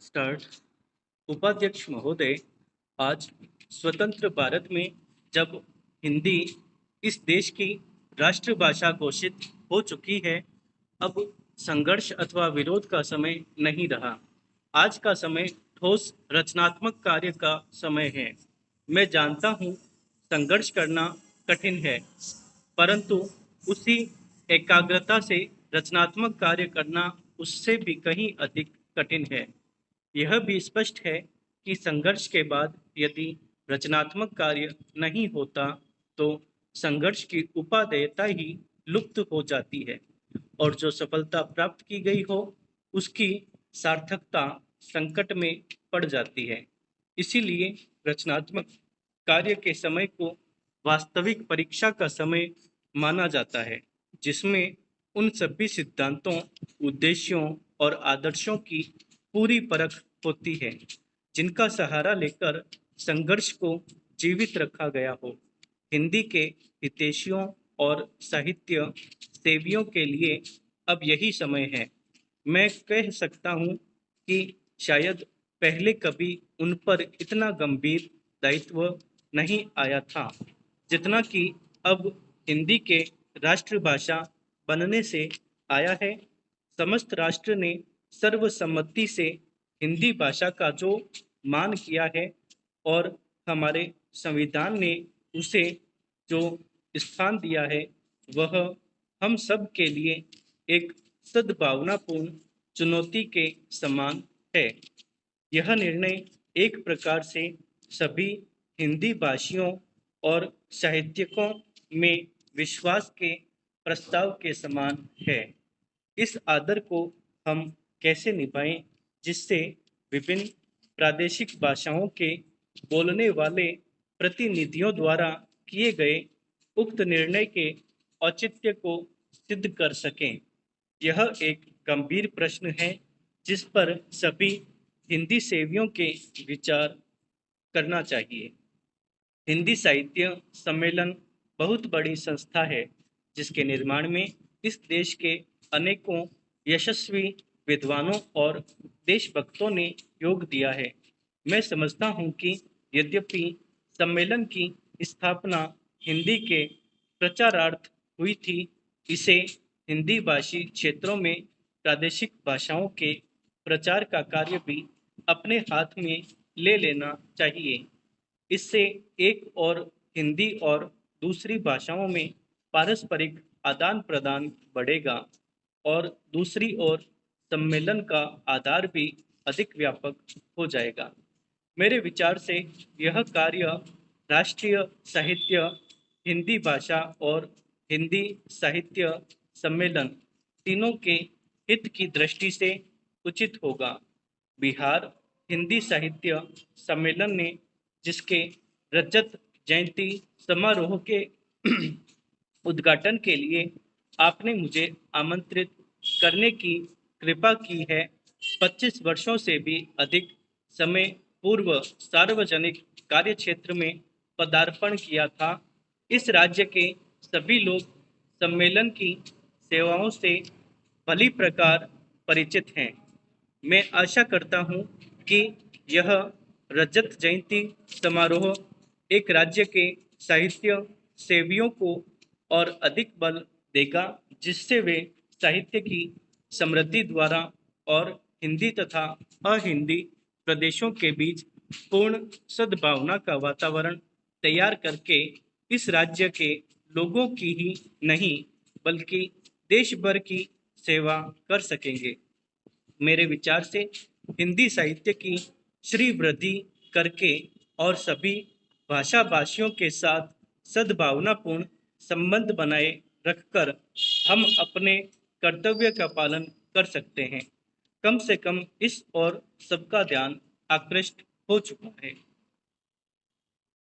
Start. उपाध्यक्ष महोदय, आज स्वतंत्र भारत में जब हिंदी इस देश की राष्ट्रभाषा घोषित हो चुकी है, अब संघर्ष अथवा विरोध का समय नहीं रहा। आज का समय ठोस रचनात्मक कार्य का समय है। मैं जानता हूँ संघर्ष करना कठिन है, परंतु उसी एकाग्रता से रचनात्मक कार्य करना उससे भी कहीं अधिक कठिन है। यह भी स्पष्ट है कि संघर्ष के बाद यदि रचनात्मक कार्य नहीं होता तो संघर्ष की उपादेयता ही लुप्त हो जाती है और जो सफलता प्राप्त की गई हो उसकी सार्थकता संकट में पड़ जाती है। इसीलिए रचनात्मक कार्य के समय को वास्तविक परीक्षा का समय माना जाता है, जिसमें उन सभी सिद्धांतों, उद्देश्यों और आदर्शों की पूरी परख होती है जिनका सहारा लेकर संघर्ष को जीवित रखा गया हो। हिंदी के हितैषियों और साहित्य सेवियों के लिए अब यही समय है। मैं कह सकता हूँ कि शायद पहले कभी उन पर इतना गंभीर दायित्व नहीं आया था जितना कि अब हिंदी के राष्ट्रभाषा बनने से आया है। समस्त राष्ट्र ने सर्वसम्मति से हिंदी भाषा का जो मान किया है और हमारे संविधान ने उसे जो स्थान दिया है, वह हम सब के लिए एक सद्भावनापूर्ण चुनौती के समान है। यह निर्णय एक प्रकार से सभी हिंदी भाषियों और साहित्यकों में विश्वास के प्रस्ताव के समान है। इस आदर को हम कैसे निभाएं जिससे विभिन्न प्रादेशिक भाषाओं के बोलने वाले प्रतिनिधियों द्वारा किए गए उक्त निर्णय के औचित्य को सिद्ध कर सकें। यह एक गंभीर प्रश्न है जिस पर सभी हिंदी सेवियों के विचार करना चाहिए। हिंदी साहित्य सम्मेलन बहुत बड़ी संस्था है जिसके निर्माण में इस देश के अनेकों यशस्वी विद्वानों और देशभक्तों ने योग दिया है। मैं समझता हूँ कि यद्यपि सम्मेलन की स्थापना हिंदी के प्रचारार्थ हुई थी, इसे हिंदी भाषी क्षेत्रों में प्रादेशिक भाषाओं के प्रचार का कार्य भी अपने हाथ में ले लेना चाहिए। इससे एक और हिंदी और दूसरी भाषाओं में पारस्परिक आदान प्रदान बढ़ेगा और दूसरी ओर सम्मेलन का आधार भी अधिक व्यापक हो जाएगा। मेरे विचार से यह कार्य राष्ट्रीय साहित्य, हिंदी भाषा और हिंदी साहित्य सम्मेलन तीनों के हित की दृष्टि से उचित होगा। बिहार हिंदी साहित्य सम्मेलन ने जिसके रजत जयंती समारोह के उद्घाटन के लिए आपने मुझे आमंत्रित करने की कृपा की है, 25 वर्षों से भी अधिक समय पूर्व सार्वजनिक कार्यक्षेत्र में पदार्पण किया था। इस राज्य के सभी लोग सम्मेलन की सेवाओं से भली प्रकार परिचित हैं। मैं आशा करता हूँ कि यह रजत जयंती समारोह एक राज्य के साहित्य सेवियों को और अधिक बल देगा, जिससे वे साहित्य की समृद्धि द्वारा और हिंदी तथा अहिंदी प्रदेशों के बीच पूर्ण सद्भावना का वातावरण तैयार करके इस राज्य के लोगों की ही नहीं बल्कि देश भर की सेवा कर सकेंगे। मेरे विचार से हिंदी साहित्य की श्री वृद्धि करके और सभी भाषा भाषियों के साथ सद्भावनापूर्ण संबंध बनाए रखकर हम अपने कर्तव्य का पालन कर सकते हैं। कम से कम इस और सबका ध्यान आकृष्ट हो चुका है।